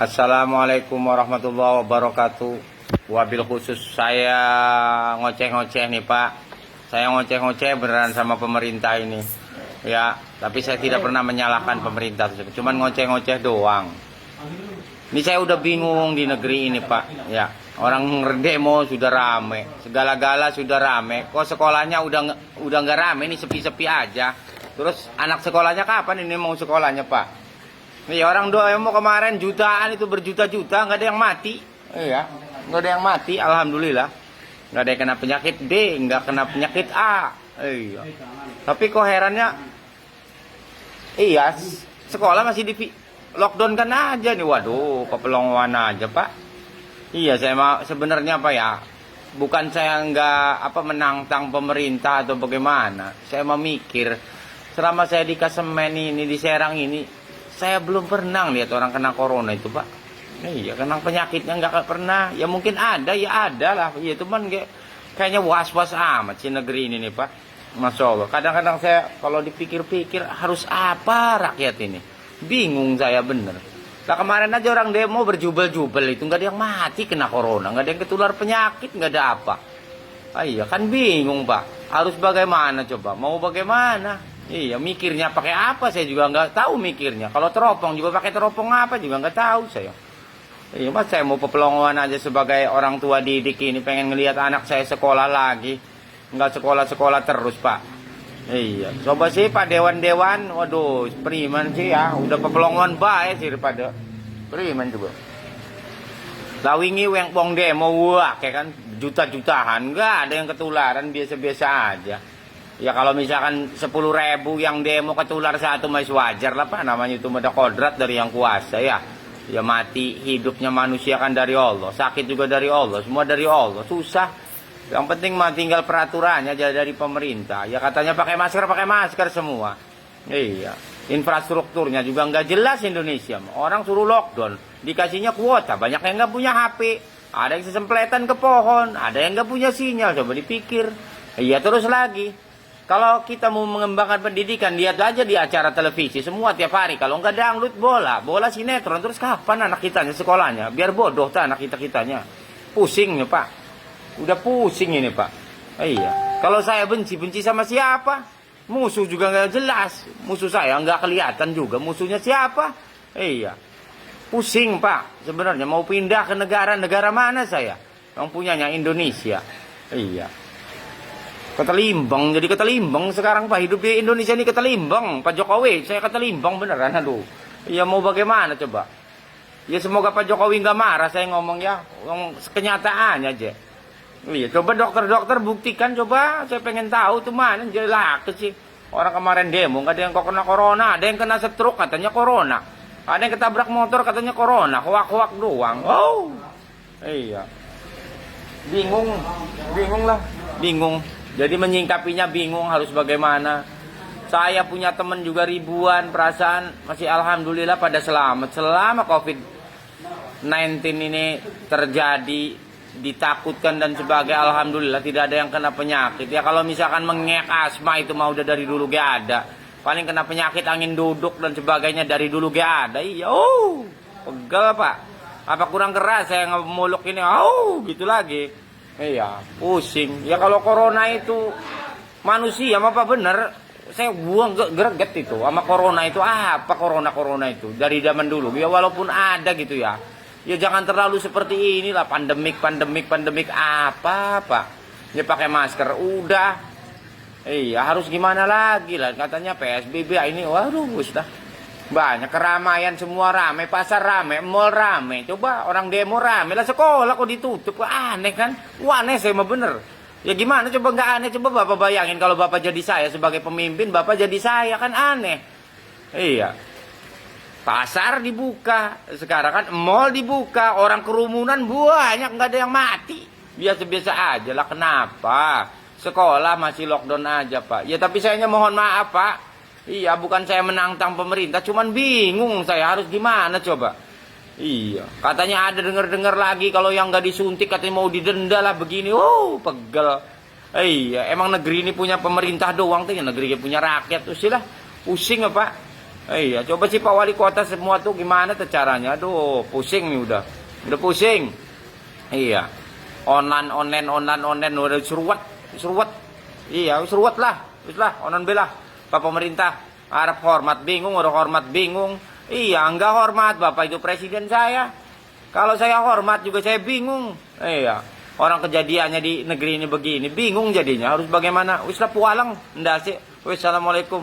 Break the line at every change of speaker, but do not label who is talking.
Assalamualaikum warahmatullahi wabarakatuh. Wabil khusus saya ngoceh-ngoceh nih Pak. Saya ngoceh-ngoceh beneran sama pemerintah ini. Ya, tapi saya tidak pernah menyalahkan pemerintah. Cuman ngoceh-ngoceh doang. Ini saya udah bingung di negeri ini Pak. Ya, orang demo sudah rame, segala-gala sudah rame. Kok sekolahnya udah nggak rame, ini sepi-sepi aja. Terus anak sekolahnya kapan ini mau sekolahnya Pak? Iya, orang demo kemarin jutaan itu berjuta-juta nggak ada yang mati. Iya, nggak ada yang mati, alhamdulillah. Nggak ada yang kena penyakit D, nggak kena penyakit A. Iya. Tapi kok herannya, iya sekolah masih di lockdown kan aja nih. Waduh, kepelongoan aja Pak. Iya, saya mau sebenarnya apa ya? Bukan saya nggak menantang pemerintah atau bagaimana. Saya mau mikir selama saya di Kasemen ini, di Serang ini. Saya belum pernah lihat orang kena corona itu Pak. Iya, kena penyakitnya nggak pernah. Ya mungkin ada, ya ada lah. Iya, cuman kayaknya was-was amat sih negeri ini nih Pak. Masya Allah. Kadang-kadang saya kalau dipikir-pikir harus apa rakyat ini. Bingung saya bener. Nah kemarin aja orang demo berjubel-jubel itu nggak ada yang mati kena corona, nggak ada yang ketular penyakit, nggak ada apa. Ah, iya kan bingung Pak. Harus bagaimana coba? Mau bagaimana? Iya, mikirnya pakai apa saya juga nggak tahu mikirnya. Kalau teropong juga pakai teropong apa juga nggak tahu saya. Iya, mas saya mau pepelongoan aja sebagai orang tua didik ini, pengen ngelihat anak saya sekolah lagi, nggak sekolah-sekolah terus Pak. Iya, coba sih Pak dewan-dewan, waduh, periman sih ya, udah pepelongoan baik sih daripada periman juga. Lawingi yang bong demo wah kayak kan juta-jutaan, nggak ada yang ketularan, biasa-biasa aja. Ya kalau misalkan 10.000 yang demo ketular satu masih wajar lah Pak, namanya itu ada kodrat dari yang kuasa ya. Ya mati hidupnya manusia kan dari Allah, sakit juga dari Allah, semua dari Allah, susah. Yang penting mah tinggal peraturannya aja dari pemerintah. Ya katanya pakai masker semua. Iya, infrastrukturnya juga nggak jelas Indonesia. Orang suruh lockdown, dikasihnya kuota, banyak yang nggak punya HP, ada yang sesempletan ke pohon, ada yang nggak punya sinyal. Coba dipikir. Iya terus lagi. Kalau kita mau mengembangkan pendidikan, lihat aja di acara televisi semua tiap hari. Kalau nggak dangdut bola sinetron, terus kapan anak kitanya sekolahnya? Biar bodoh tak anak kitanya. Pusing nih Pak. Udah pusing ini Pak. Iya. Kalau saya benci sama siapa? Musuh juga nggak jelas. Musuh saya nggak kelihatan juga. Musuhnya siapa? Iya. Pusing Pak. Sebenarnya mau pindah ke negara mana saya? Yang punyanya Indonesia. Iya. Ketelimbang, jadi ketelimbang sekarang Pak, hidup di Indonesia ini ketelimbang. Pak Jokowi, saya ketelimbang beneran, aduh. Ya mau bagaimana coba? Ya semoga Pak Jokowi nggak marah saya ngomong ya, kenyataannya aja. Iya, coba dokter-dokter buktikan coba, saya pengen tahu tuh mana jelas sih. Orang kemarin demo nggak ada yang kena corona, ada yang kena stroke katanya corona, ada yang ketabrak motor katanya corona, hoak-hoak doang. Oh, iya, bingung lah, bingung. Jadi menyingkapinya bingung harus bagaimana. Saya punya teman juga ribuan, perasaan masih alhamdulillah pada selamat. Selama COVID-19 ini terjadi, ditakutkan dan sebagai alhamdulillah tidak ada yang kena penyakit. Ya kalau misalkan mengek asma itu mah udah dari dulu gak ada. Paling kena penyakit angin duduk dan sebagainya dari dulu gak ada. Iya, pegel Pak. Apa kurang keras saya ngemuluk ini? Gitu lagi. Iya, pusing. Ya kalau corona itu manusia apa bener? Saya buang greget itu sama corona itu. Apa corona itu dari zaman dulu. Ya walaupun ada gitu ya. Ya jangan terlalu seperti inilah pandemik apa Pak. Ya pakai masker udah. Iya, harus gimana lagi lah katanya PSBB ini. Waduh, dah. Banyak keramaian, semua rame, pasar rame, mall rame. Coba orang demo rame lah, sekolah kok ditutup. Aneh kan? Aneh saya mah bener. Ya gimana coba nggak aneh? Coba Bapak bayangin kalau Bapak jadi saya sebagai pemimpin, Bapak jadi saya kan aneh. Iya. Pasar dibuka, sekarang kan mall dibuka, orang kerumunan banyak, nggak ada yang mati. Biasa-biasa aja lah, kenapa? Sekolah masih lockdown aja Pak. Ya tapi sayanya mohon maaf Pak. Iya, bukan saya menantang pemerintah, cuman bingung saya harus gimana coba. Iya, katanya ada dengar lagi kalau yang nggak disuntik katanya mau didenda lah begini. Pegel. Iya, emang negeri ini punya pemerintah doang tuh, ya negeri punya rakyat tuh sih lah. Pusing apa? Iya, coba sih Pak Wali Kota semua tuh gimana tuh caranya? Aduh, pusing nih udah. Udah pusing. Iya. Online udah seruat, seruat. Iya, seruat lah. Wis lah, onon belah. Pak pemerintah harap hormat bingung, udah hormat bingung. Iya, enggak hormat, Bapak itu presiden saya. Kalau saya hormat juga saya bingung. Iya. Orang kejadiannya di negeri ini begini, bingung jadinya harus bagaimana? Wis lah pualang, ndak sih. Wassalamualaikum.